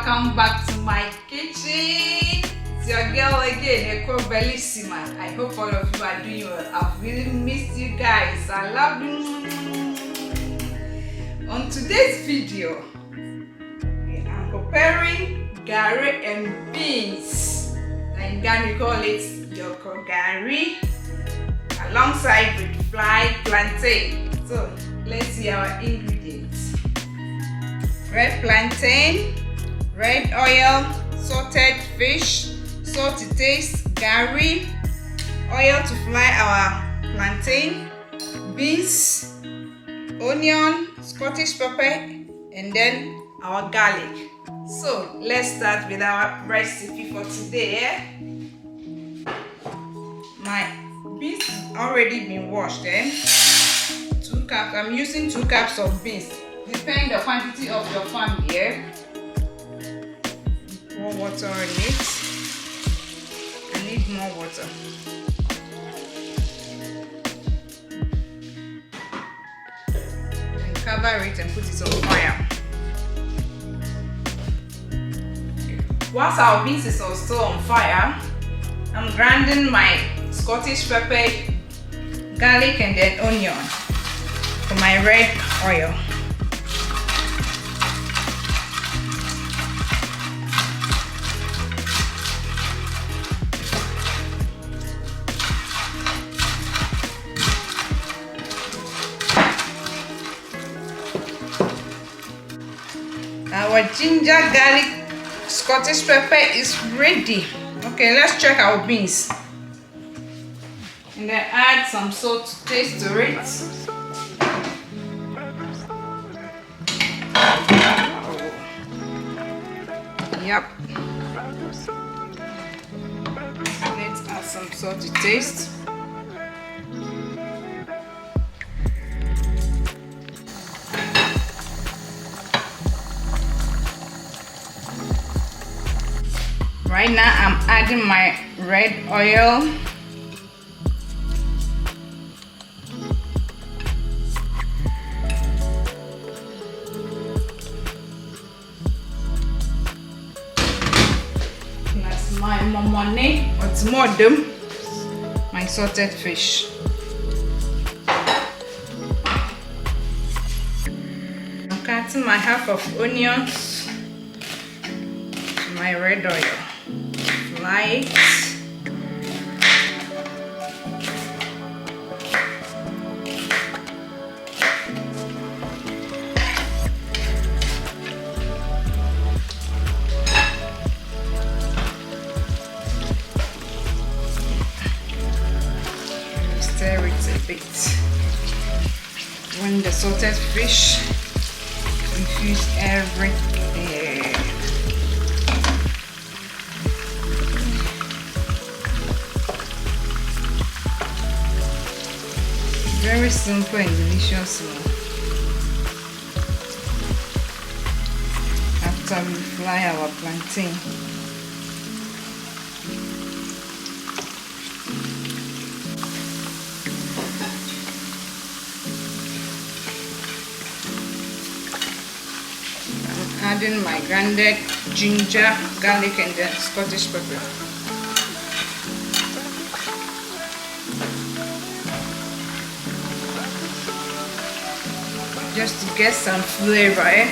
welcome back to my kitchen. It's your girl again, Eko Bellissima. I hope all of you are doing well. I've really missed you guys. I love you. On today's video, I'm preparing Gari and beans. In Ghana we call it York3 alongside with fried plantain. So let's see our ingredients. Red plantain, red oil, salted fish, salt to taste, Gari, oil to fry our plantain, beans, onion, Scottish pepper, and then our garlic. So let's start with our recipe for today. My beans already been washed. 2 cups. I'm using 2 cups of beans. Depend the quantity of your family. Pour water in it. I need more water. And cover it and put it on fire. Whilst our beans is also on fire, I'm grinding my Scottish pepper, garlic, and then onion for my red oil. Our ginger, garlic, Scottish pepper is ready. Okay, let's check our beans. And then add some salt to taste to it. Yep. Let's add some salt to taste. Right now I'm adding my red oil. That's my momone, what's more them, my salted fish. I'm cutting my half of onions to my red oil. Light. Stir it a bit. When the salted fish, infuse everything. Very simple and delicious. After we fry our plantain, I'm adding my grounded ginger, garlic, and then Scottish pepper. Just to get some flavor,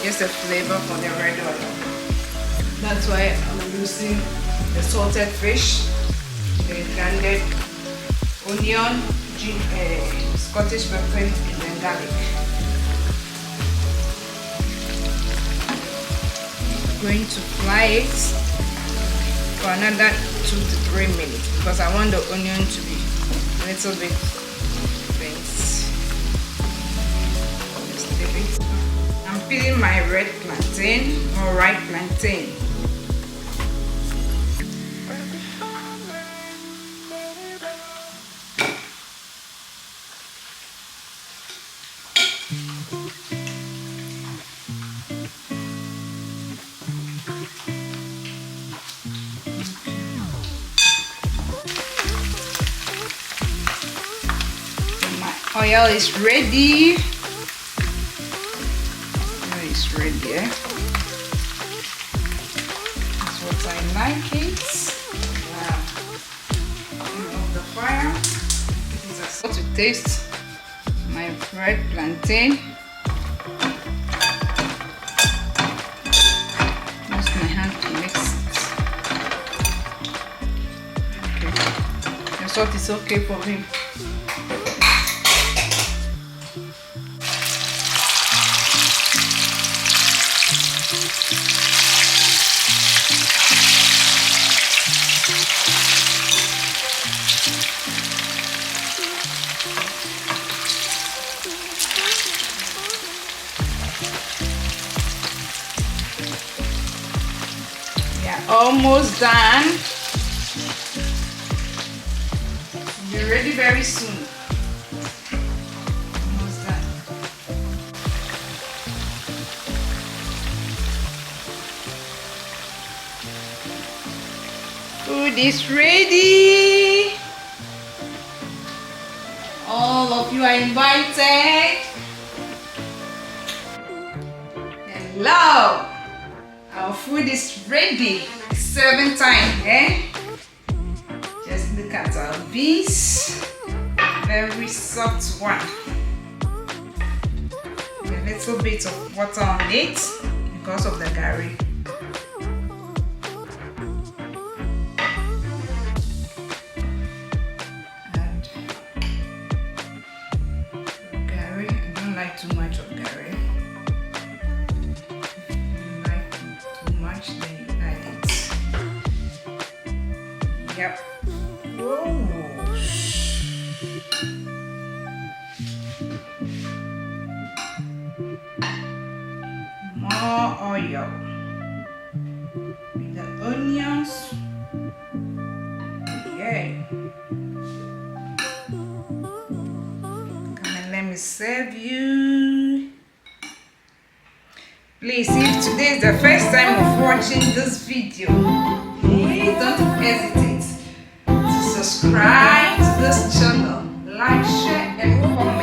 just a flavor from the red oil. That's why I'm using the salted fish, the grounded onion, Scottish pepper, and then garlic. I'm going to fry it for another 2 to 3 minutes because I want the onion to be a little bit faint. I'm peeling my red plantain or ripe plantain. My oil is ready. It's ready. as I like it. Wow. Turn off the fire. This is how to taste my red plantain. Use my hand to mix it. Okay. The salt is okay for me. Almost done. Be ready very soon. Almost done. Food is ready. All of you are invited. Hello. Our food is ready. Serving time, eh? Just look at our beans. Very soft one. A little bit of water on it because of the gari. And gari, I don't like too much of gari. Yep. Whoa. More oil with the onions. Yay. Come and let me serve you. Please, if today is the first time of watching this video, please don't hesitate to subscribe to this channel, like, share and comment.